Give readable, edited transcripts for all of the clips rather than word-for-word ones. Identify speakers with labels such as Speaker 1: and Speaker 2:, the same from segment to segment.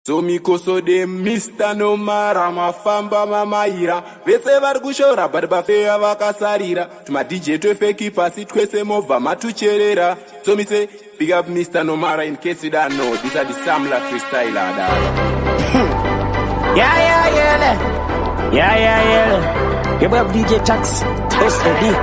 Speaker 1: So mikoso de Mr. Nomara mafamba mamaira vese vari kushora bari bafeya vakasarira tuma DJ twefeki pasi twese movha matucherera. So me say big up Mr. Nomara in case you don't know these are the Samla freestyler
Speaker 2: yeah. Give up DJ Tax SAD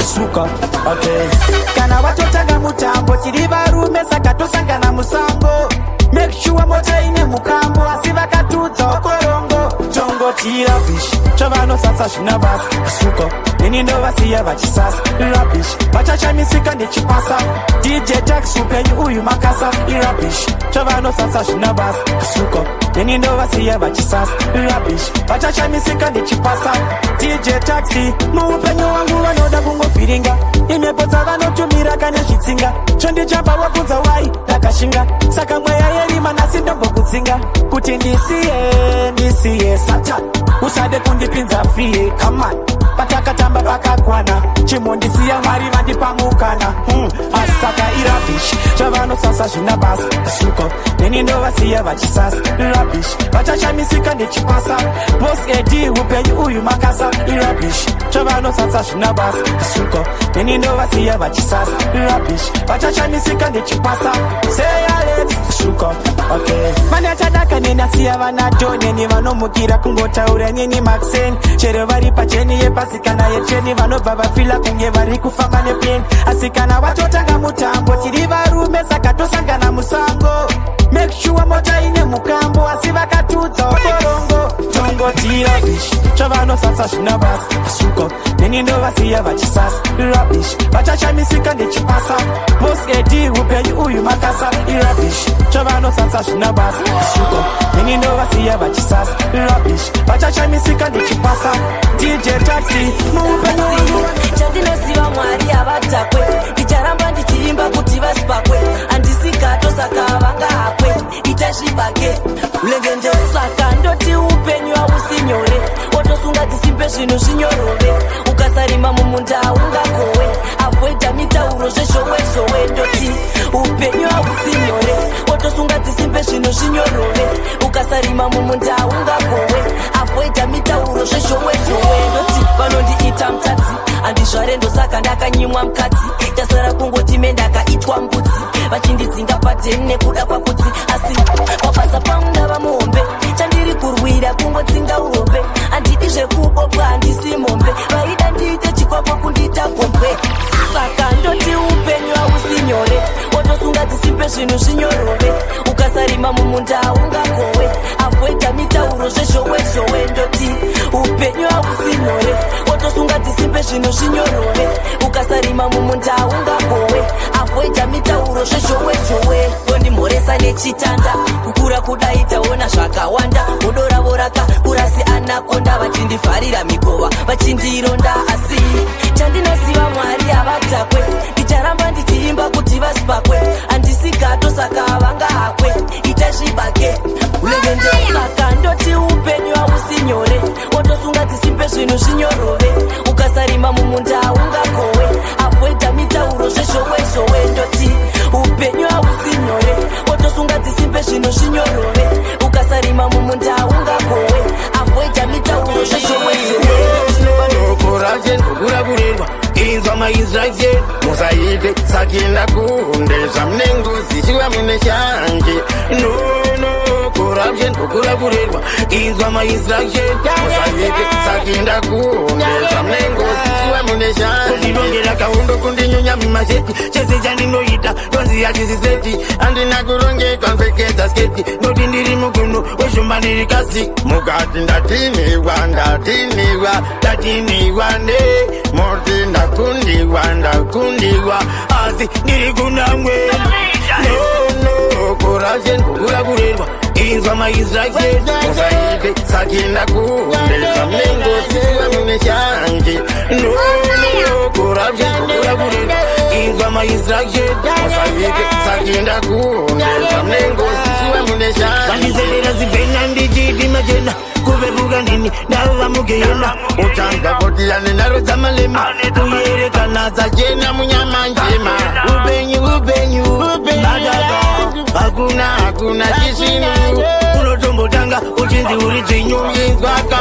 Speaker 2: Suka okay. Kana watotanga mutambo chiriva rume sakatosangana musango. Make sure moja ine mukambo asiva katutsa okorongo chongo tira fish chavano sasa shinabas suko nini ndo vasiya vachisasa rubbish vachacha misika ndichipasa DJ Tax upenyu uyu makasa rubbish chavano sasa shinabas suko nini ndo vasiya vachisasa rubbish vachacha misika ndichipasa DJ Taxi muupenyu wangu vanoda kungofiringa imepotsa vanotumira kane zvitsinga chondichapa wakunza wai takashinga saka mweya yerima nasi ndombokutsinga kuti ndisiye Satan usade kundipinza fiye come on patakatamba pakakwana chimondisiya mwari vandipamukana asaka irabish chavano sasa zvinabasa suko neni ndovasiya vachisasa irabish vachachamisika ndichipasa boss AD upenyu uyu makasa irabish chavano sasa zvinabasa suko neni ndovasiya vachisasa irabish vachachamisika ndichipasa say let's suko okay mani achadaka neni asiya vanato neni vanomukira kungotaura neni maxen chero vari pacheni yepasikana yecheni vanobva vafila kunge vari kufamba neplane asikana vatotanga mutambo tiri varume saka tosangana musango. Make sure moja ine mukambo asi vakatudza okorongo tongo tira bish chavano sasa shinabasa suko neni ndo vasiya vachisasa rubbish vachachamisika ndichipasa boss AD upenyu uyu makasa rubbish chavano sasa shinabasa suko neni ndo vasiya vachisasa rubbish vachachamisika ndichipasa DJ Taxi muupenyu uyu
Speaker 3: chandinosiva mwari avatakwe ndicharamba ndichiimba kuti vasipakwe andisikato saka vanga hakwe itashibake ulengende saka ndoti upenyu hausinyore wotosunga dzisimbe zvinhu zvinyorove ukasarima mumunda ungakowe avoida mitauro zvezhowe ndoti upenyu hausinyore wotosunga dzisimbe zvinhu zvinyorove ukasarima mumunda ungakowe avoida mitauro zvezhowe ndoti vanondiita mutadzi andizvarendo saka ndakanyimwa mukadzi tasara kungoti mendakaitwa mbudzi vachindidzinga pateni nekuda kwakudzi asi wabasa pamunda vamuhombe chandiri kurwira kungotsinga urombe handidi zvekubopwa handisi mombe vaida ndiite chikwakwa kundiita gombwe saka ndoti upenyu hausinyore wotosunga dzisimbe zvinhu zvinyorove ukasarima mumunda ungakowe avoida mitauro zvezhowe ndoti upenyu hausinyore wotosunga dzisimbe zvinhu zvinyorove ukasarima mumunda ungakowe avoida mitauro zvezhowe ndondimhoresa nechitanda kukura kudai taona zvakawanda mudo ravo rakakurasi anakonda vachindivharira mikova vachindironda asi chandinosiva mwari avatakwe ndicharamba ndichiimba kuti vasipakwe handisikato saka vanga hakwe itazvibake ulengende saka ndoti upenyu hausinyore wotosunga dzisimbe zvinhu zvinyorove ukasarima mumunda ungakowe avoida mitauro zvezhowe ndoti upenyu hausinyore wotosunga dzisimbe zvinhu zvinyorove ukasarima mumunda ungakowe avoida mitauro zvezhowe
Speaker 4: kukura kurerwa inzwa mainstruction musaite sakienda kunde zvamunengozi chiva mune shanje no corruption kukura kurerwa inzwa mainstruction musaite sakienda kunde zvamunengozi chiva mune shanje kundilongera kaundo kundinyonya mumasheti chese chandinoita donzi yachisiseti handina kurongeka nzekedza sketi ndoti ndiri mugunhu wezvomba ndiri kasi mukati ndatiniwa ne moti ndakundiwa asi ndiri kunamwe no corruption kukura kurerwa inzwa mainstruction musaite sakienda kunde zvamunengozi mune shanje no corruption kukura kurerwa inzwa mainstruction musaite sakienda kunde zvamunengozi mune shanje kandizelera zibhenya ndichiti machena kuvevuka nini ndava mugeyena utanga kotiyane naro dzamalema kuyerekana dzachena munyama njema upenyu badaka hakuna hakuna chisinu unotombotanga uchinzi uri dzinyunyizwaka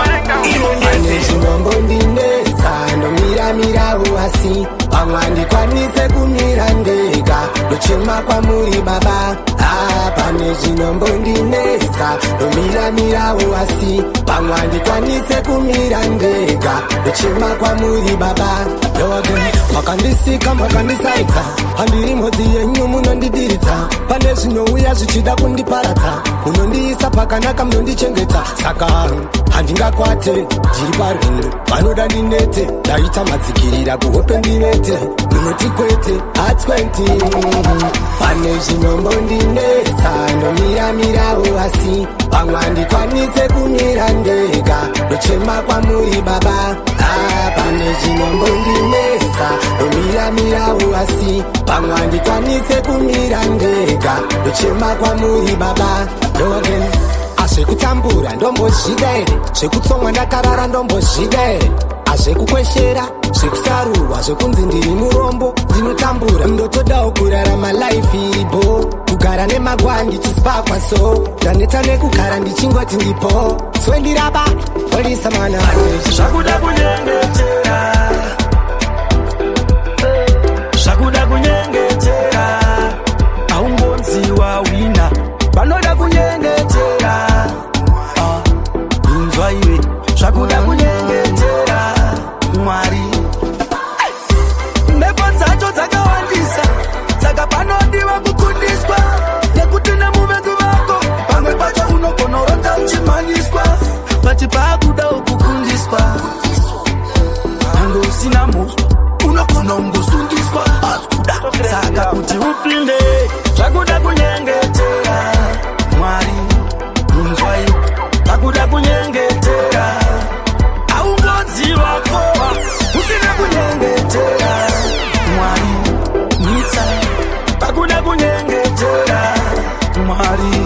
Speaker 5: ane zvinombo ndinetsa ndomira uasi pamwe handikwanise kumira ndega ndochema kwamuri baba pane zvinombo ndinetsa ndomira uasi pamwe handikwanise kumira ndega ndochema kwamuri baba makandisika makandisaidza handiri mhodzi yenyu munondidiridza pane zvinouya zvichida kundiparadza munondiisa pakanaka munondichengeta saka handingakwate ndiri parwendo vanoda ndinete ndaita madzikirira kuhope ndivete munoti kwete hatswenti pane zvinombo ndinetsa ndomira uasi pamwe handikwanise kumira ndega ndochema kwamuri baba pane zvinombo ndinetsa ndomira uasi pamwe handikwanise kumira ndega ndochema kwamuri baba dogen azvekutambura ndombozvida here zvekutsomwa ndakarara ndombozvida here azvekukweshera zvekusarurwa zvekunzi ndiri murombo ndinotambura ndotodawo kurarama laifi iribo kugara nemagwa ndichispakwa so ndaneta nekugara ndichingoti ndipo swendiraba polisa mana
Speaker 2: zvakuda kunyengetera zvakuda kunyengetera aungonziwa wina vanoda kunyengetera inzwa iwe zvakuda kunyengetera mwari mhepo dzacho dzakawandisa saka panodiwa kukundiswa nekuti nemuvengi vako pamwe pacho unogona urota uchimhanyiswa pati paakudawo kukundiswa ando usina muswa unogona ungosundiswa asikuda saka kuti upinde zvakuda kunyengetera mwari munzwai zvakuda kunyengetera aungodziwa kowa usina kunyengetera mwari nyitsa zvakuda kunyengetera mwari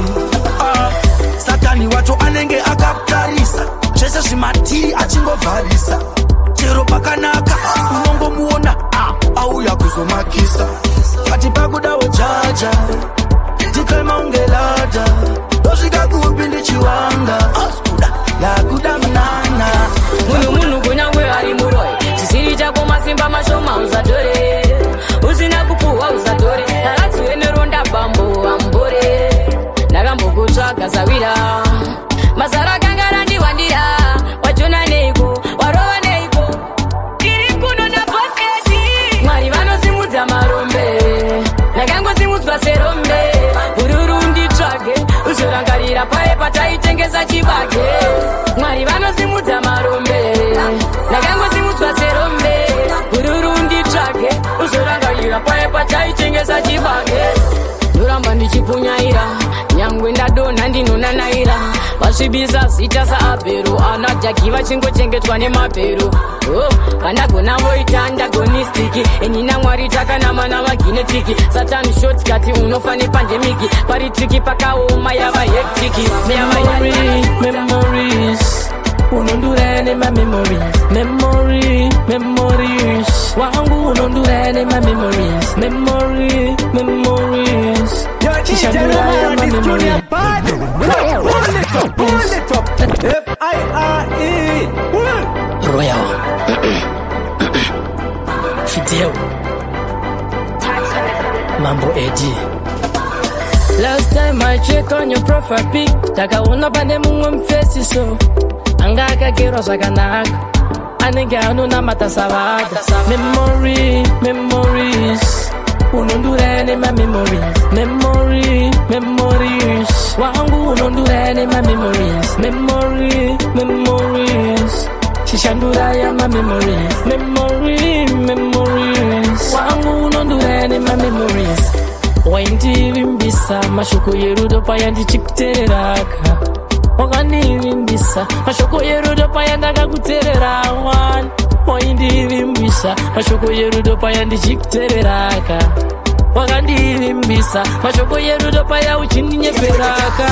Speaker 2: satani wacho anenge akatarisa zvese zvimati achingovharisa chero pakanaka unongomuona auya kuzomakisa kati pakudawo jaja ndikaimaungelada ndosvika kupi ndichiwanga lakuda mnana
Speaker 3: munhu kunyange ari muroi chisiri chako masimba mashoma uzatore usina kupuhwa uzatore ndakadziwe neronda bambo ambore ndakambokutsvaga zawira mazara akanga randiwandira wajona neiko warova neiko iri kuno nabhoketi mwari vanosimudza marombe ndakangosimudzwa serombe ururu nditsvage uzorangarira paye pataitengesa chibage mwari vanosimudza marombe ndakangosimudzwa serombe ururu nditsvage uzorangarira paye pataitengesa chibage ndoramba ndichipunyaira nyangwe ndadonha ndinonanaira vasvibisa zita saabhero anadhaki vachingochengetwa nemabhero vandagona voita ndagonistiki enyina mwari takanama navaginetiki satani shotkati unofane pandemiki paritiki pakaoma yavahektiki memories unondurane memories wangu unondurane memories chishanduraya memories
Speaker 2: F-I-R-E
Speaker 3: Royal Fidel Mambo Eddie. Last time I check on your profile pic takaona pane mumwe mufesi so anga akagerwa zvakanaka anenge anonamata savada memories unonduraya memories wangu unonduraya memories chishanduraya memories wangu unonduraya memories waindivimbisa mashoko yerudo paya ndichikutereraka wakandivimbisa mashoko yerudo paya ndakakuterera wani waindivimbisa mashoko yerudo paya ndichikutereraka wakandivimbisa mashoko yerudo paya uchindinyeperaka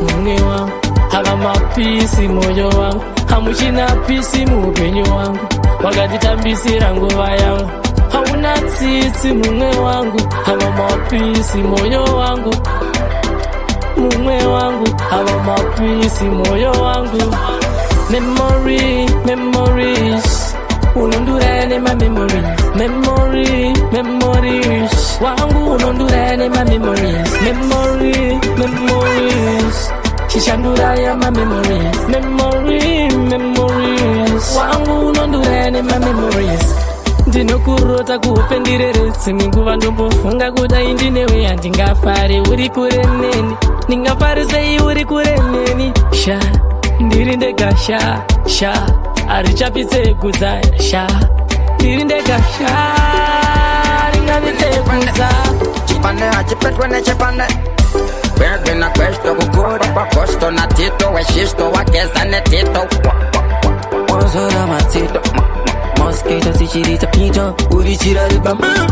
Speaker 3: mumwe wangu hava mapisi moyo wangu hamuchina pisi muupenyu wangu wakanditambisira nguva yangu hauna tsitsi mumwe wangu hava mapisi moyo wangu mumwe wangu, hawa mapisi moyo wangu. Memories, unondurane ma memories, wangu unondurane ma memories, shishanduraya ma memories, wangu unondurane ma memories. Ndinokurota kuupendireretse nguva ndombofunga kudai ndinewe handingafare uri kure neni, ndingafare sei uri kure neni. Sha ndiri ndega sha arichapitse kudza sha ndiri ndega sha ringapitse kudza
Speaker 2: chipande hachipetwe nechipande Bergen na questo kukura kwa kosto na tito weshisto wakeza netito Ozora matito Mosquito sichirita pito urichira ribama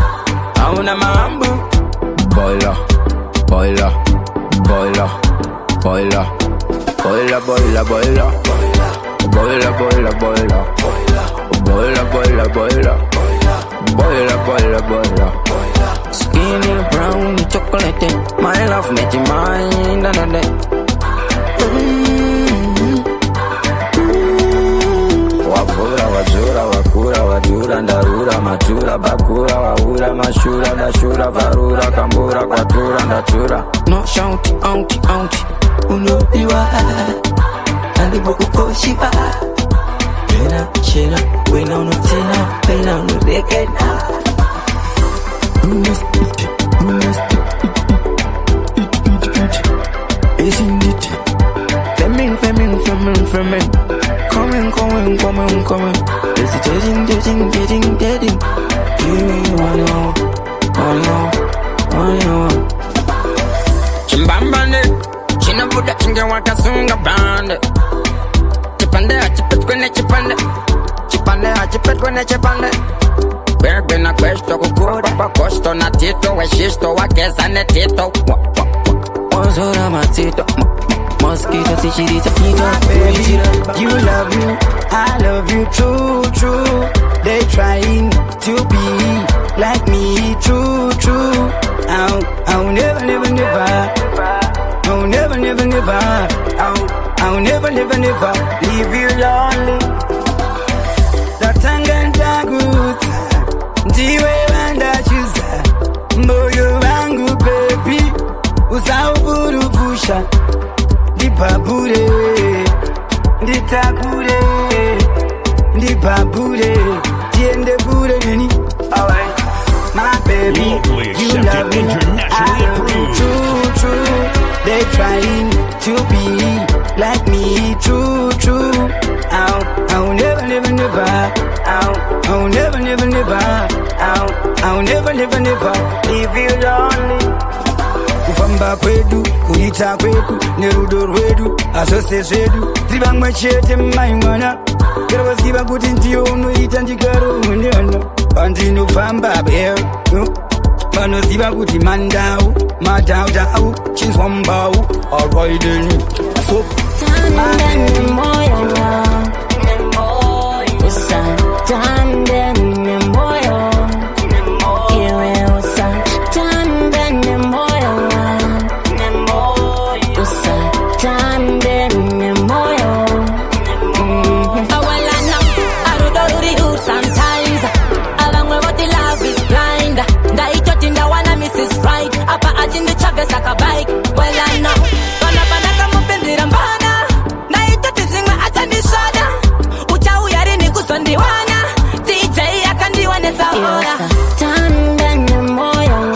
Speaker 2: Hauna mambo Boila Boila Boila Boila Boila boila boila Boila boila boila Boila boila boila Boila boila boila Skinny brown chocolate My love make you mine Wapura wajura wakura wajura ndarura matura bakura waura mashura dashura varura kambura kwatura ndachura No shout out Unubiwa Andiboku koshiba Shena Wena unotina Wena unurekena Isn't it Femin Coming Hesitating Getting Chimbambane China Buddha Chinga Wakasunga Band Chipande Hachipetwe Nechipande Bergen na questo kukura kwa kosto na tito weshisto wakeza netito Ozora matito Mosquito sichirita pito
Speaker 5: Baby, you love you, I love you, true They trying to be like me, true I'll never leave you lonely Tatanga ndaguta ndiwe wandachuza moyo wangu baby usauvuruvusha ndibabure nditakure ndibabure tiende kure nini My baby, you love me, I love you, true They trying to be like me, true I'll never leave you lonely Kufamba kwedu, kuita kwedu, nerudo rwedu, asose zvedu Zivamwe chete maimwana Kero wasiva kuti ndiyo unoita ndikaro mweneno Pandinofamba beo Vanoziva kuti mandau, madau Chinzwa mbau, alright then So
Speaker 6: Tande moyo Usa Tande moyo Iwe usa Tande moyo Usa Tande moyo Awala na Arudoruri u sometimes Alangwe what the love is blind Ndaitoti ndawana Mrs. Right Apa ajindi chave saka bike Well I know Kona banaka mupendira mbana Ndaitoti zingwe atani soda Uchau yari ni kusondiwana DJ akandiwa neza hora Tande ni moyo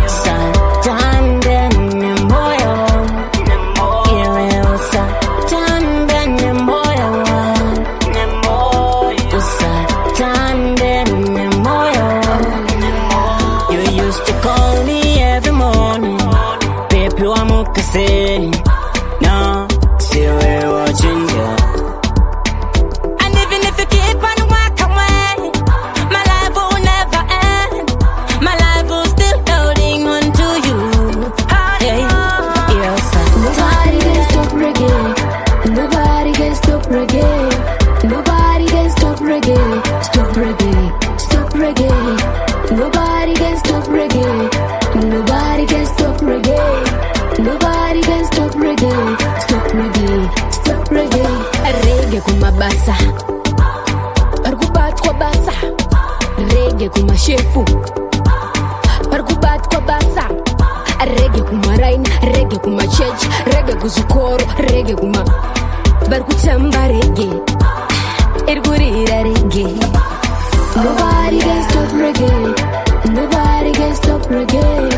Speaker 6: Sa Tande ni moyo Iwe usa Tande ni moyo Usa Tande ni moyo You used to call me every morning Baby wa mukaseni No, siwe watching you And even if you keep on walking away My life will never end My life will still holding on to you Hey, yes
Speaker 7: Nobody can stop reggae. Nobody can stop reggae. Nobody can stop reggae. Stop reggae. Stop reggae. Nobody can stop reggae. Nobody can stop reggae. kuchechi, rege kuzvikoro, rege kuma vari kutamba rege, iri kurira rege. Nobody can stop reggae. Nobody can stop reggae.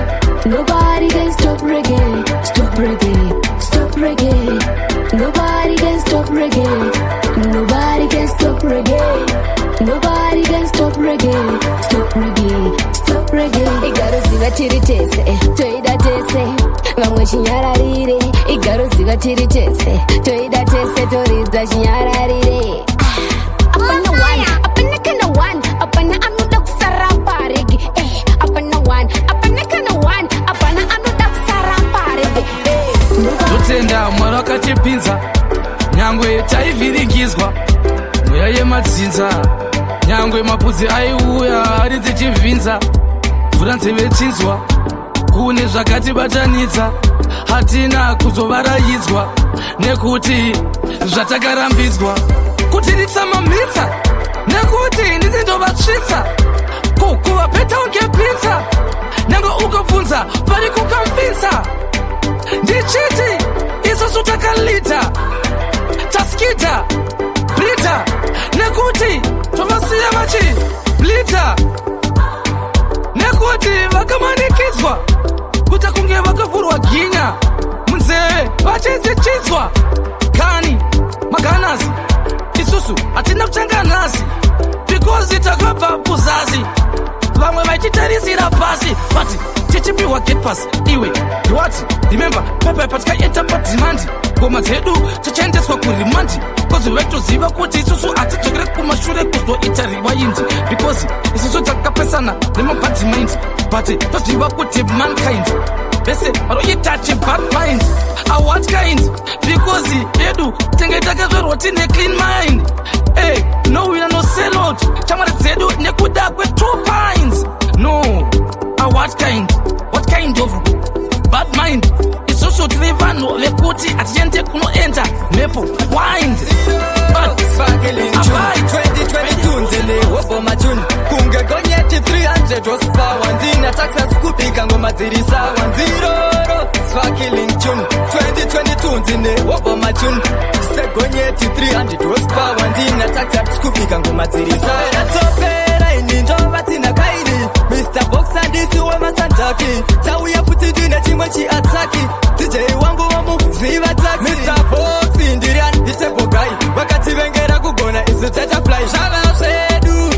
Speaker 7: Nobody can stop reggae. Stop reggae. Stop reggae. Nobody can stop reggae. Nobody can stop reggae. Nobody can stop reggae. Stop reggae. Stop reggae. Igaruziva tiri tese, toida tese. Vamwe chinyararire. Igaruziva tiri tese, toida tese, toridza chinyararire. Apana one, apana kana one, apana anoda kusarapa rege. Apana one, apana kana one, apana anoda kusarapa rege.
Speaker 3: Totenda Mwari akatipinza, nyangwe taivhiringizwa, mweya yemadzinza, nyangwe mapudzi aiuya ari dzichivhinza, mvura nzeve chinzwa, kune zvakatibatanidza, hatina kuzovaraidzwa, nekuti zvatakarambidzwa, kuti nditsamamidza, nekuti ndindovatsvitsa, kukuvapeta ungepinza, nyangwe ukabvunza vari kukamvisa, ndichiti isusu takalita, taskita, brita, nekuti tovasiya vachi blita, nekuti vakamanikidzwa, kuta kunge vakavhurwa ginya, munzeve vachidzichidzwa, kani maganasi, isusu hatina kutenga nhasi, because takabva kuzasi, vamwe vachitarisira pasi, vati tichipiwa get pass, iwe ndiwati remember pepa patikaenda padhimandi, ngoma dzedu tichaendeswa kurimandi, kozi vaitoziva kuti isusu hatidzokere kumashure kuzoita rewindi, because isusu takapesana nemabad mind, but toziva kuti mankind vese varoita chibad mind, what kind, because edu tenge takazvarwa tine clean mind. Hey, no winner no sell out, chamari dzedu nekuda kwe2 pints. No, what kind of bad mind? Isusu tine vanhu vekuti hatiende kunoenda mepo wind.
Speaker 8: Sparkling June 2022 ndine hobo majuni, kunge gonyeti 300 horsepower, ndina taxa skupika ngoma dziri sawa nziroro. Sparkling June 2022 ndine hobo majuni, segonyeti 300 horsepower, ndina taxa skupika ngoma dziri sawa. Yatopera ini ndova tina kaini, Mr. Boxer ndisiwe masandaki, tauya futi ndine chimwe chiataki, DJ wangu wamuziva taxi. Mr. Boxer ndiriani nditebo guy, wakati vengera kugona isu tata fly. Shana sedu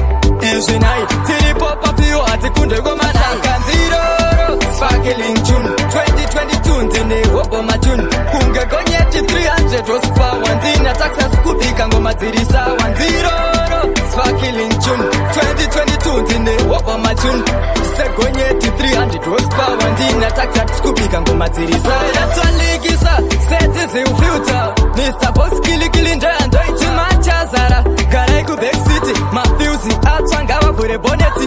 Speaker 8: izvinai tiri popa piyo atikunde gomadaka nziroro. Sparkling June 2022 ndine hobo majuni, kunge gonyeti 300 horsepower, ndina taxa skupika ngoma dziri sawa nziroro. Sparkling June 2022 ndine hobo majuni, segonyeti 300 horsepower, ndina taxa skupika ngoma dziri sawa. Yatwalikisa seti ziufilter, Mr. Box kilikili ndoya ndoiti machazara, garai ku back city, mafuse atsvanga vavhure boneti,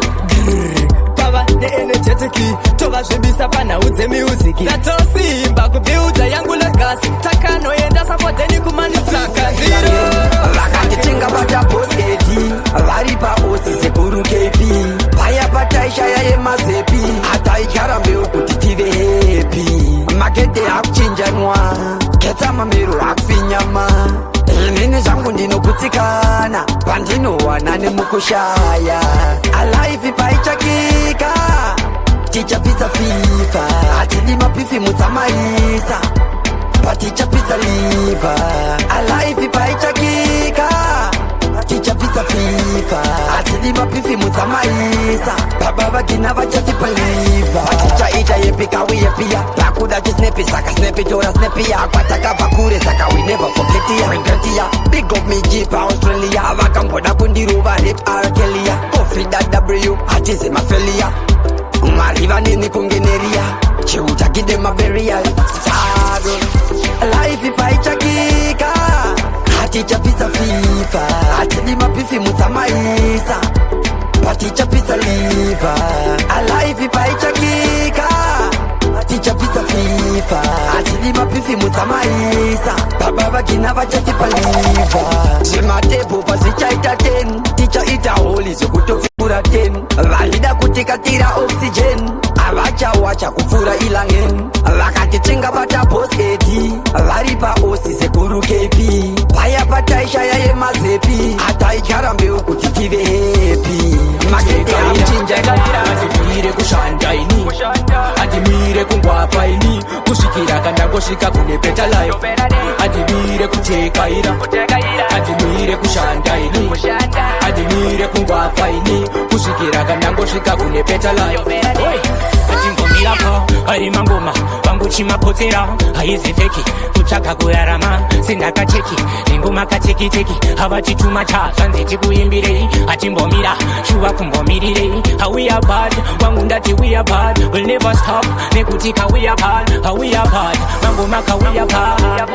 Speaker 8: pava ne-energetic, tova zvimbisa panhau dzemusic, tatosimba kubiudza yangu legasi, takanoenda sapoteni kumanisaka nziro.
Speaker 2: Vakatitenga vatapos 80 vari paosi sekuru KP, paya pataishaya yemazepi, hataichara mbeu kuti tive hepi, makete akuchinjanwa, ketsa mamero akufinyama, inini zvangu ndinokutsikana, pandinowana nemukushaya, alaifi paichakika, tichapisa FIFA, hatidi mapifi mutsamaisa, patichapisa liva, alaifi paichakika, tichapisa FIFA, hatidi mapifi mutsamaisa, baba vakina vachatipa liva, tichaita yepi kawiye pia, pakuda chisnepi saka snepi tora snepi ya, kwatakabva kure saka we never forget ya, regret ya, big up me jipa Australia, vakamboda kundiruva rip R Kelly ya, Kofi W hatize mafelia, mariva nini kungeneria, chiutakide maberial, taro, life paichakika, hatichapisa FIFA, hatidi mapifi mutsamaisa, patichapisa liva, alive paichakika, tichapisa FIFA, hatidi mapifi mutsamaisa, baba vakina vachatipa liva, zvimatepo pazvichaita 10, tichaita holi zvekutopfura 10, valida kutikatira oxygen, avachawacha kupfuura ilangen, vakatitenga vatapos 8
Speaker 5: vari paosi sekuru KP paya pataishaya yemazepi hataicharambewo kuti tive hepi
Speaker 9: makeamuchinjaadimire kushandaini adimire kungwapaini kusvikira kandangosvika kune petalayo adimire kutekaira adimire kushandaini adimire kungwapaini kusvikira kandangosvika kune petalayo
Speaker 10: atingomirapo ari mangoma vanguchimapotsera haizi feki kutsvaka kurarama sendakacheki nengoma katekiteki havachituma cha zvanzi tikuimbirei atimbomira shuva kumbomirirei we are bad wangu ndati we are bad will never stop nekuti ka we are bad mangoma ka we are bad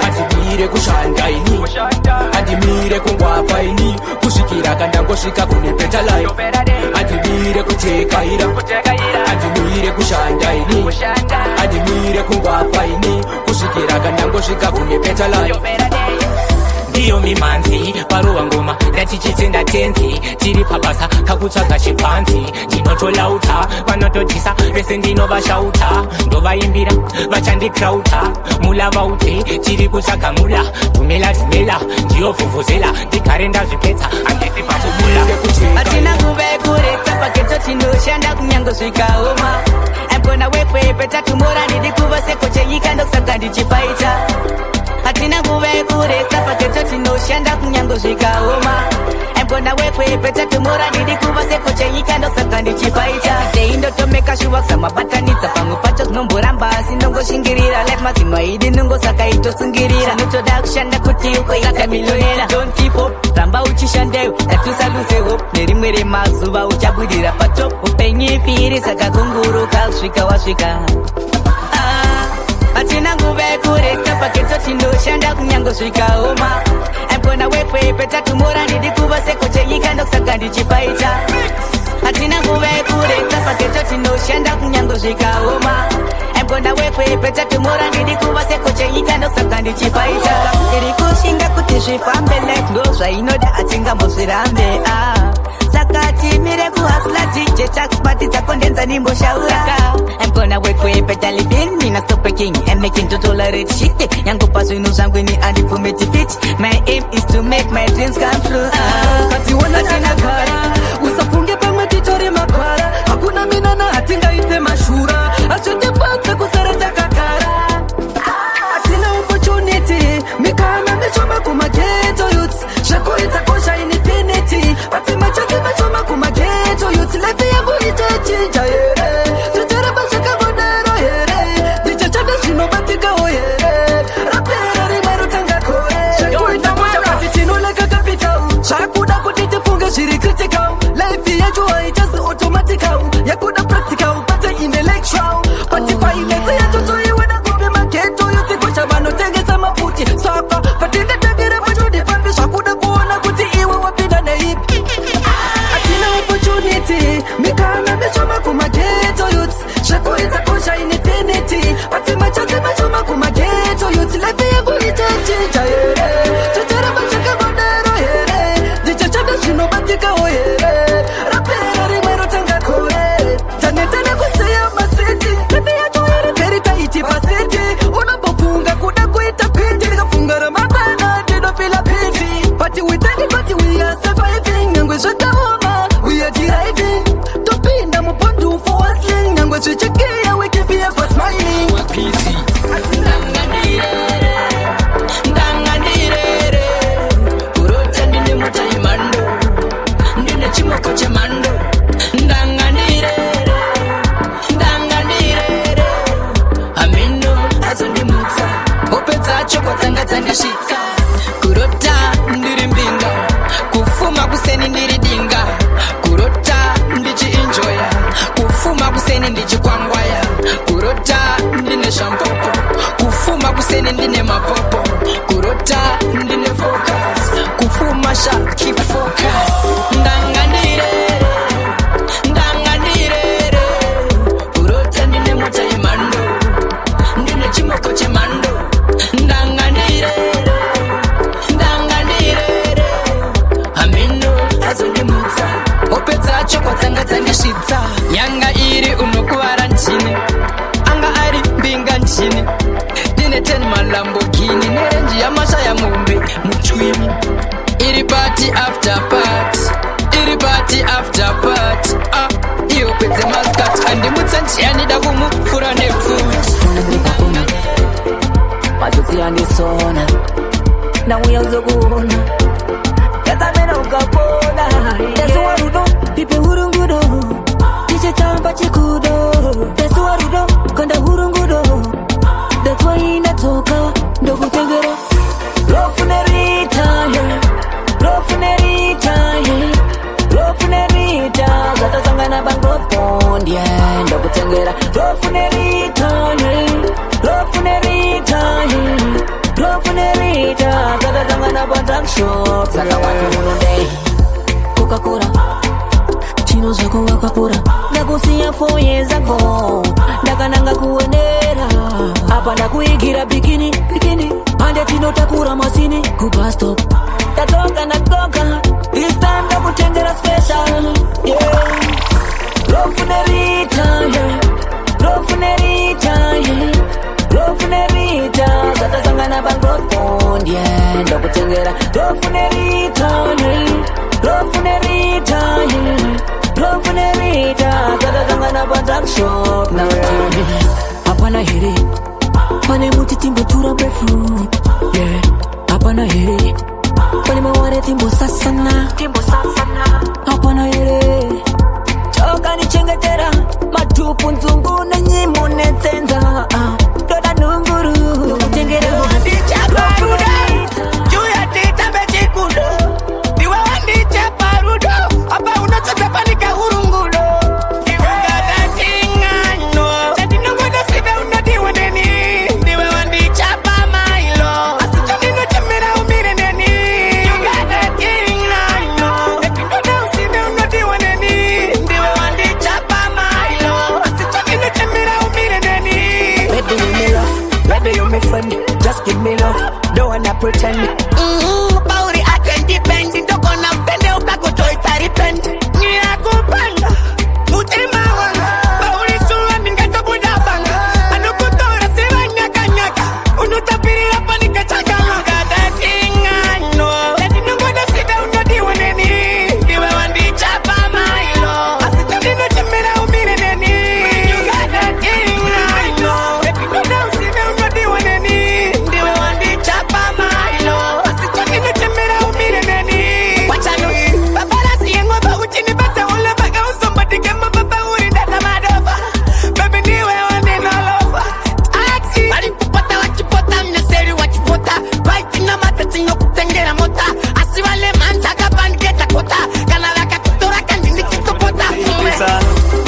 Speaker 9: adimire kushandaini adimire kungwapaini kusvikira kandangosvika kune petalayo adimire kutekaira adimire kushandaini adimire kungwapaini kusvikira kandangosvika kune petalayo
Speaker 10: ndiyo mimanzi parova ngoma ndatichitenda tenzi tiri pabasa kakutsvaga chipanzi ndinotolauta vanotodzisa vese ndinovashauta ndovaimbira vachandikrauta mulavaute tiri kutsvaga mula dhumela ndiyo vhuvhuzela ndigare ndazvipedza handisi pakubula
Speaker 5: hatina kuve kureta paketo tinoshanda kunyangosvikaoma ambona wepwepe tumora ndidi kuva sekochenyika ndokusaka ndichifaita hatina kuve kureta paketo tinoshanda kunyangosvikaoma ambona wepwepe tumora ndidi kuva sekochenyika ndokusaka ndichifaita teindotomeka shuva samabatanidza pamwe pacho zinomboramba asi ndongoshingirira life mazino aidi nongosaka itosungirira notoda kushanda kuti ukoisaka milionera don't keep up ramba uchishandeyo tatusaluse hope nerimwe remazuva uchabudira patop upenyu ipiri saka kunguruka kusvika wasvika hatina nguve kureta paketo tinoshanda kunyangosvikaoma ambona wepwepe tatumora ndidi kuva sekochenyika ndokusaka ndichifaita hatina nguve kureta paketo tinoshanda kunyangosvikaoma ambona wepwepe tatumora ndidi kuva sekochenyika ndokusaka ndichifaita iri kushinga kuti zvifambe like ndo zvainoda hatingambozvirambe saka timire kuhasla DJ Tax party dzakondenza nimboshauraka I'm gonna wait for you better living me not stop breaking and making to tolerate shit yango pazvino zvangu ni andifumeti fit my aim is to make my dreams come true
Speaker 8: kati wona tinagara usafunge pamwe titori makwara hakuna minana hatingaite mashura azvotipatsa kusara takagara hatina opportunity mikana mishoma kumageto youths zvakuita kosha infinity patimachati mashoma kumageto youths lefi yangu itachinja here zvitoramba zvakavodaro here ndichochada zvinobatikawo here rapera rimwe rotanga kore zvakuita kosha pati tinoleka capital zvakuda kuti tifunge zviri critical life yacho haitasi automatical yakuda practical pate intellectual patifainetse yatotoiweda kuve mageto youths kosha vanotengesa mafuti saka patingatangire pachondifambi zvakuda kuona kuti iwe wapinda neipi hatina opportunity mikana mishoma kumageto youths zvakuita kosha infinity patimachati mashoma kumageto youths life yangu itachinja here zvitoramba zvakavodaro here ndichochada zvinobatikawo here rapera rimwe rotanga kore tanetana kuseya maseti life yacho iri veri taiti paseti unombofunga kuda kuita piti rikafunga ramabana ndinofila piti but we thank it but we are surviving nyangwe zvakaoma we are deriving topinda mupondu for hustling nyangwe zvichekeya we keep here for smiling
Speaker 9: PC
Speaker 8: ndangandirere kurota ndine mutaimando ndine chimoko chemando ndangandirere amino azondimutsa hope dzacho kwadzanga dzandisvitsa kurota ndiri mbinga kufuma kuseni ndiri dinga kurota ndichienjoya kufuma kuseni ndichikwangwaya kurota ndine shampopo kufuma kuseni ndine mapopo kurota ndine focus kufuma sha keep focus ndangandirere kurota ndine mutaimando ndine chimoko chemando ndangandirere amino azondimutsa hope dzacho kwadzanga dzandisvitsa yanga iri unokuvara nchini anga ari mbinga nchini ndine 10 malo Lamborghini nerenji yamasha ya mombe muchwimi. Iri party after party, iri party after party. Iyo pete maskat andi mutsanchi yanida kumufura nefuti.
Speaker 11: Majuzi yanisona na uyanzo kuona Kata mena ukapona Tesu warudo, pipe hurungudo Tiche chamba chikudo Tesu warudo, kanda hurungudo Detwa inatoka, ndogu tengero Rofunerita, Rofunerita, Rofunerita Zata sanga na bango pondi, ndogu tengera Rofunerita, Rofunerita, Rofunerita Kata zanga na bandak shop Saka watu munonde Coca-Cola Chino zako wakapura Nakusia 4 years ago Ndakananga kuenera Hapa ndakuigira bikini Ande tino takura masini Kuba stop Tatoka na koka This time ndakutengera special Yeah Rofunerita Rofunerita Rofunerita Zata sanga na bango pondi Ndakutengera Rofunerita Rofunerita Rofunerita Zata sanga na bandak shop na Apana hiri Pane muti timbo tura breadfruit Yeah Apana hiri Pane maware timbo sasana Apana hiri Choka ni chengetera Matupu nzungu na nyimu netenza Doda nunguru Tengera Rofunerita Juya tita bechi kudo Diwa wandicha parudo Apa unochote panika hurungudo Iwagada tingano Chati nungoda sida unadiwa neni Diwa wandicha pa mailo Asichani no chamera umire neni Iwagada tingano Chati nungoda usida unadiwa neni Diwa wandicha pa mailo Asichani no chamera umire neni Baby you me love, baby you me friend Just give me love, don't wanna pretend Pauri atendi Ndoko na mpende ukakoto itaripend Nina kupanga, mutima wanga Pauri suwa ningato budabanga Anukutora siwa nyaka Unutapiri hapa nikachaka Magada tingano Leti nungoda sida unodiwa neni Diwe wandicha pa mailo Asichani no chamera umire neni Yugada tingano Leti nungoda usida unodiwa neni Diwe wandicha pa mailo Asichani no chamera umire neni Wachano Babala siyengo ba uchini bata ule baga Somebody kemba baba uri data madofa Baby niwe wande no lofa Aksi Bali kupota wachipota Mneseri wachipota Baiti na matati no kutengera mota Asiwale manzaka panketa kota Kanalaka kutora kanjindi kitopota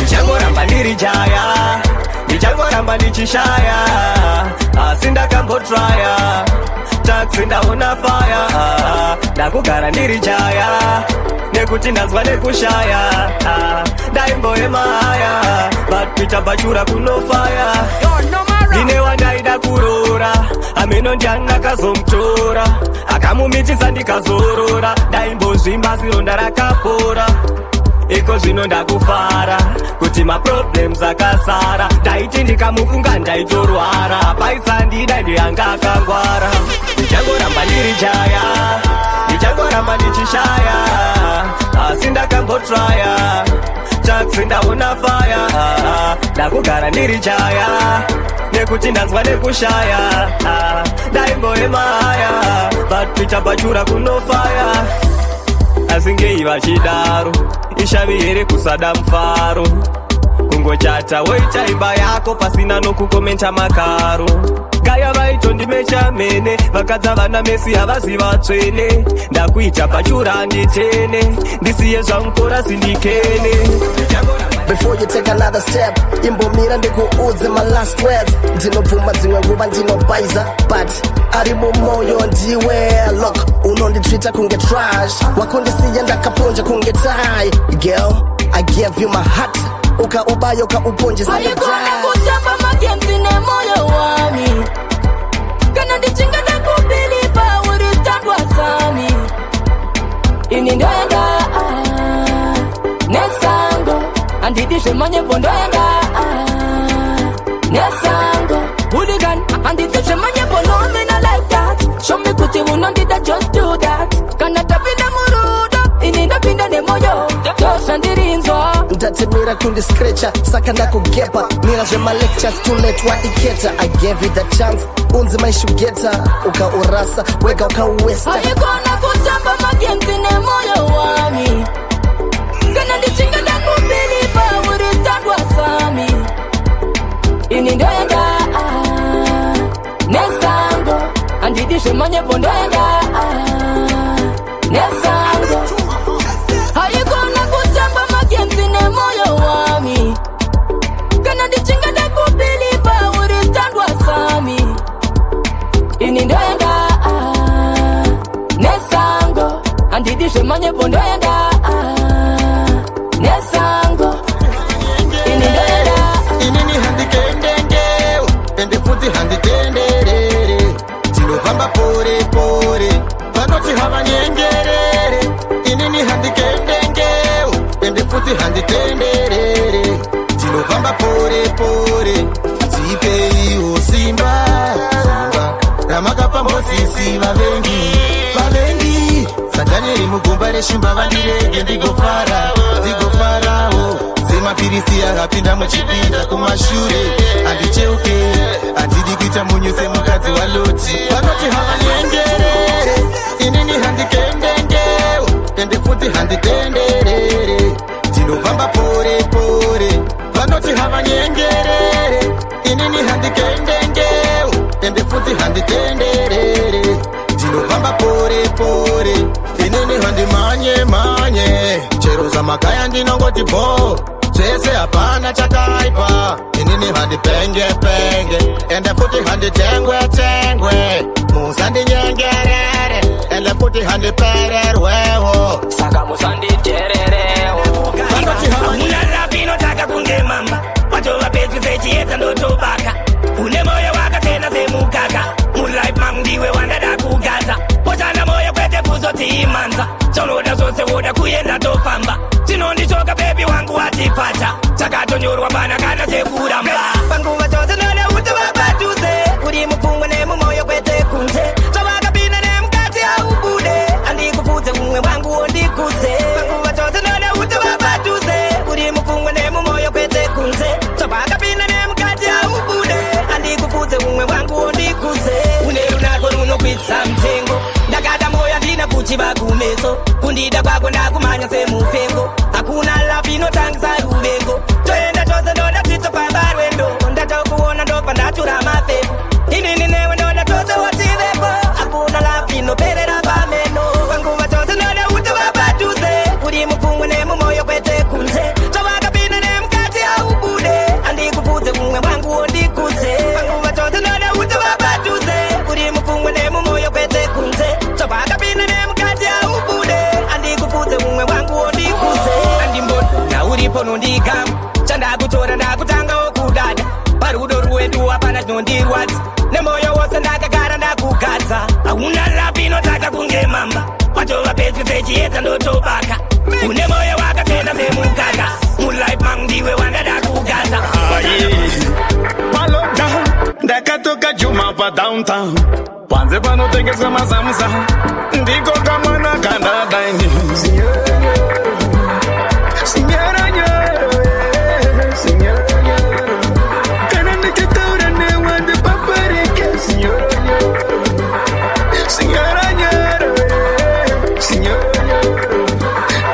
Speaker 12: Michango ramba nirijaya Michango ramba nichishaya Asinda kambo traya Taxi ndaona fire Ndakugara nirijaya Nekuti ndazwa nekushaya Ndaimbo emaya But pita bachura kuno fire Ine wandaida kurora Ameno ndiana kazomtora Akamumitisa ndikazorora Ndaimbo zvimba zironda rakapora Iko zvino ndakufara Kuti ma problems akasara Ndaiti ndikamufunga ndaitorwara Paisa ndida ndiyanga akangwara Ndichangoramba ndirijaya Ndichangoramba ndichishaya Asi ndakambotraya Taxi ndaona fire Ndakugara ndirijaya Nekuti ndanzwa nekushaya Ndaimboemaya But pita bachura kuno fire Asingei vachidaro Ishavi here kusada mfaro Kungochata woita imba yako pasina no kukomenta makaro Gaya vaito ndimecha mene Vakadza vana mesi havaziva tswene Ndakuita pachura nditene Ndisiye zvamukora sindikene
Speaker 13: Before you take another step Imbomira ndikuudze my last words Ndinobvuma dzimwe nguva ndinobaiza But ari mumoyo ndiwe Look, unonditreata kunge trash Wakundisiya ndakaponja kunge tie Girl, I gave you my heart Ukaubaya ukauponjesa
Speaker 11: Alikona kuchapa magenzi ne moyo wami Kana ndichinga ndakubeliva uri standwa sami Ini ndoenda Nesango Andidishe manye bondoenda Nesango Hooligan Andidishe manye bondoenda just do that. Kana tapinda murudo, ininda pinda ne moyo. Tosha ndirinzwa.
Speaker 13: Ndatemira kundi scratcher, saka ndakugepa. Mira je my lectures too late wa iketa. I gave you the chance, unzi maishu geta. Uka urasa, wega uka uwesta.
Speaker 11: Ayikona kutamba magenzi ne moyo wami. Kana ndichinga ndakubelipa, uristandwa sami. Inindo yenda, nesango. Andidishe manye bondo yenda, nesango. Ayikona kutamba magenzi ne moyo wami. Kana ndichinga ndakubelipa, uristandwa sami. Inindo yenda, nesango. Andidishe manye bondo yenda, nesango. Inindo yenda.
Speaker 4: Inini handikendenge, ende futi handikendere. Tinofamba pore pore, panoti hava nyengerere. Inini handikendenge, ende futi handikendere. Tinofamba pore pore, tipei usimba. Ramakapa mbosisi vavengi Satanieri mugumba reshimba vandirege ndigofara Zemapirisi akapinda muchipinda kumashure Andicheuke, andidi kuita munyuse mukadzi wa Loti Vanoti hava nyengerere, inini handikendenge Ende futi handitenderere Tinofamba pore pore, vanoti hava nyengerere Inini handikendenge ende futi handitenderere Tinofamba pore pore Inini handi manye Chero za makaya ndinongoti bo Chese hapana chakaipa Inini handi penge Ende futi handi tengwe Musandi nyengerere Ende futi handi pererweho
Speaker 10: Saka musandi terereho Una rapino taka kunge mamba Watowa petu fechieta ndoto baka Une moyo waka tena semukaka Moonlife mangiwe wandada kugaza Pochana moyo kwete kuzoti imanza Chonoda zose woda kuyenda tofamba Chinondichoka baby wangu watipacha Chakato nyorwa bana kana chekuramba
Speaker 8: Panguva chose none uta wabatuze Uri mufungwa ne mumoyo kwete kunze Chawaka bina ne mkati au bude Andi kufuze umwe wangu ondikuze Panguva chose none uta wabatuze Uri mufungwa ne mumoyo kwete kunze Chawaka bina ne mkati au bude Andi kufuze umwe wangu ondikuze Uneru nako runo kwitsa mtengo Ndakada moya ndina kuchiva kumeso Kundida kwako ndakumanya semupengo Hakuna lapino tangisa rubengo Toenda chose nonda tito pamba rwendo Ndatokuona ndopa ndatura mafeko Inini newe nonda chose wotiveko Hakuna lapino perera pameno Panguva chose nonda uta wabatuze Uri mufungwa ne mumoyo kwete kunze Chawaka bina ne mkati au bude Andi kufuze umwe wangu ondikuze Panguva chose nonda uta wabatuze Uri mufungwa ne mumoyo kwete kunze Chawaka bina ne mkati au bude Andi kufuze umwe wangu ondikuze Andi mbono na uripo nondikam Chanda kutora ndakutanga okudada Parudo ruwedu apana nondirwadza Nemoyo wose ndakagara ndakugadza Hauna lapino taka kunge mamba Watova petu fechieta ndotobaka Une moyo wakatenda semukaka Moonlife mangiwe wandada kugaza
Speaker 14: Palo down, ndakatoka Juma pa downtown Panze panotengesa masamsa Ndiko kamwana kanadaini Signora nyoro, signora nyoro Kana nikitaura ne wande paparike Signora nyoro, signora nyoro Signora nyoro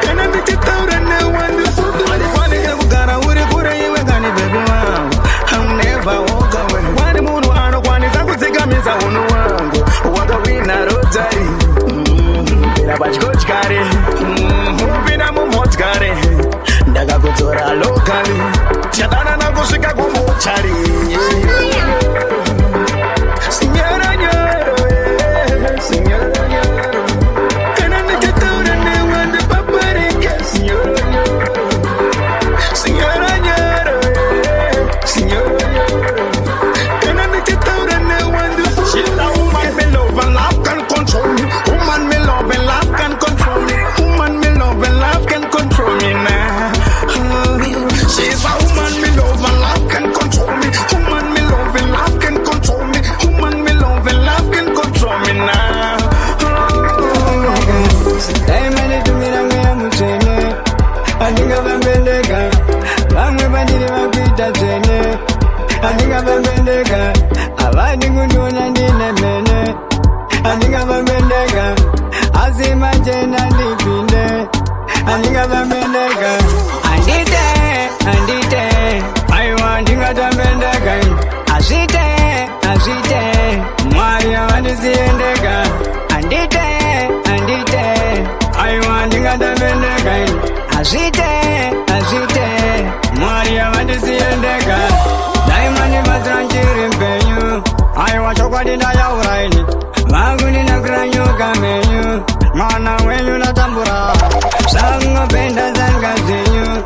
Speaker 14: Kana nikitaura ne wande fudu Wani hebu gara uri kure iwe gani baby wangu I'm never walk away Wani munu ano kwani zangu zigamiza unu wangu Waka wina rotari Bila bachikochikari
Speaker 5: aiwa chokwadi ndayauraini vangu ninakuranyoka menyu mwana wenyu natambura sangopenda zanga zenyu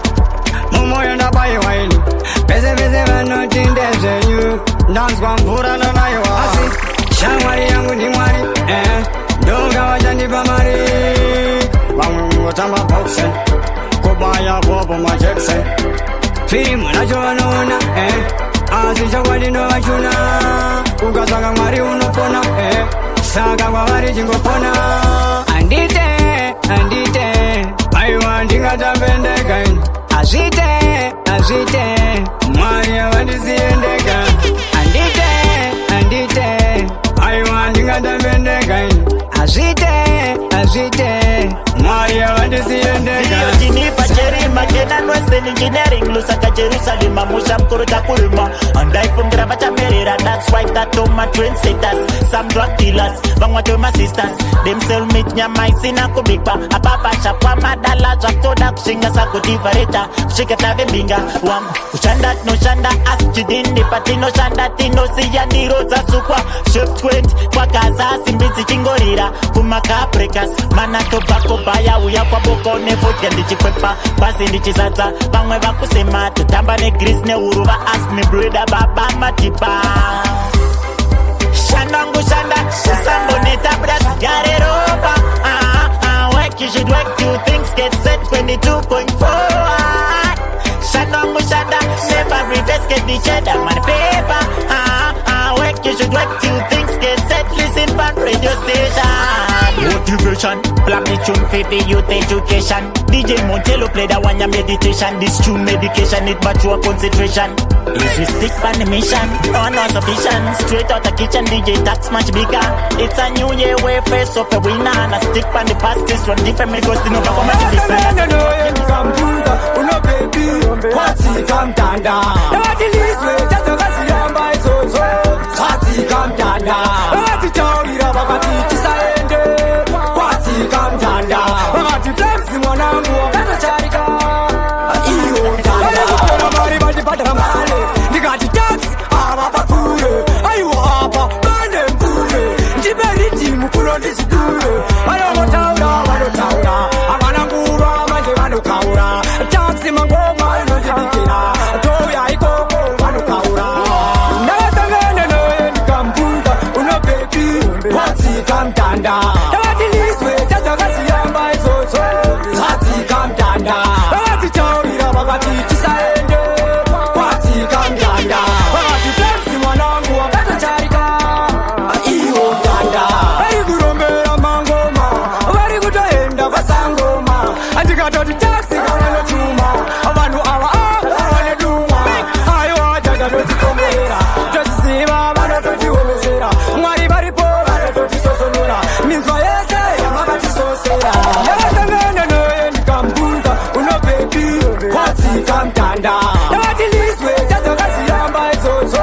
Speaker 5: mumoyo ndabaiwaini pese pese vanoti ndezenyu ndanzwa mvura nanaiwa asi shamwari yangu ndi mwari ndonga wachandipa mari vamwe ngotamba boxe kubaya bobo majekse filimu nacho vanoona asi chokwadi ndovachuna ukasaka mwari unopona saka kwavari chingopona andite aiwa ndingatambendeka azvite mwari avandisiendeka andite aiwa ndingatambendeka azvite mwari avandisiendeka
Speaker 15: Jerima, Kenan Western Engineering, Lusaka, Jerusalem, Musham, Kuruta, Kuruma, and I from Gravata Merida, that's why that to my trendsetters, some drug dealers, Bangwato, my sisters, them sell meat, Nyamai, Sina, Kubikpa, a Papa, Chapa, Madala, Jakoda, Shingas, Kudivareta, Shikata, Binga, Wam, Shanda, no Shanda, Askidin, Patino, Shanda, Tino, Siani, Rosa, Sukwa, Ship 20, Wakaza, Simbizi, Chingorira, Kumaka, Breakers, Mana, Tobacco, Baya, Uyapaboko, Nevo, Yandichipepa. Basi ndichisadza vamwe vakusema totamba negris neuruva asi nebreda baba matipa shandangu shanda usamboneta brasigare ropa work you should work till things get set 22.4 shandangu shanda never reverse get the cheddar man paper work you should work till things get set listen band radio station motivation plug the tune for the youth education DJ Montello play that one your meditation this tune medication need but your concentration is we stick on the mission no sufficient straight out the kitchen DJ tax much bigger it's a new year way face of a winner and I stick on the past this one different because you know how much this
Speaker 5: uno baby kwati kamtanda ati liswe tatokasiyamba izozo kwati kamtanda ati taurira vakati tisaende kwati kamtanda vakati flex mwanangu wakatacharika iyo mtanda mari vachipatara male ndikati tax ava pakure aiwa apa pane mkure ndiberiti mukuro ndisidure vanotaura avana nguva manje vanokaura taxi mangoma inondibikira toya ikoko vanokaura ndakasangana noye ndikamvunza uno bebi kwatsika mtanda tavatiliswe tadzakasiyamba izozo kwatsika mtanda vakatitaurira vakati tisaende kwatsika mtanda vakati taxi mwanangu wakatacharika iyo mtanda vari kurombera mangoma vari kutoenda kwasangoma andikatoti taxi kananotuma vanhu ava vanodumwa aiwa takatotikomera tozisiva vanototiomesera mwari varipo vanototisosonora minzwa yese yamakatisosera yakasangana noye ndikambunza uno bebi kwatsika mtanda tavatiliswe tadzakasiyamba izozo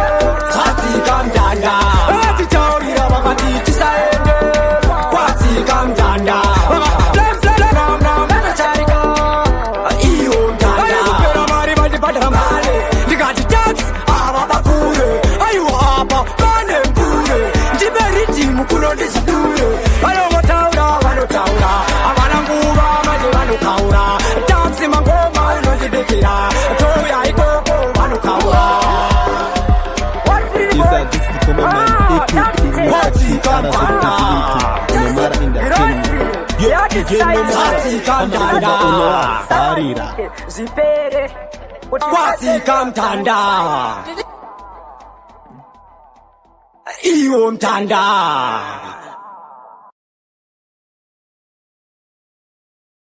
Speaker 5: kwatsika mtanda vakatitaurira vakati tisaende kwatsika mtanda vakatacharika iyo mtanda aikupera mari vachibhadhara male ndikati tax ava pakure aiwa apa pane mkure ndiberiti mukuno ndisidure vanotaura avana nguva manje vanokaura taxi mangoma inondibikira toya ikoko vanokaura kwatsika mtanda kwatsika mtanda iyo mtanda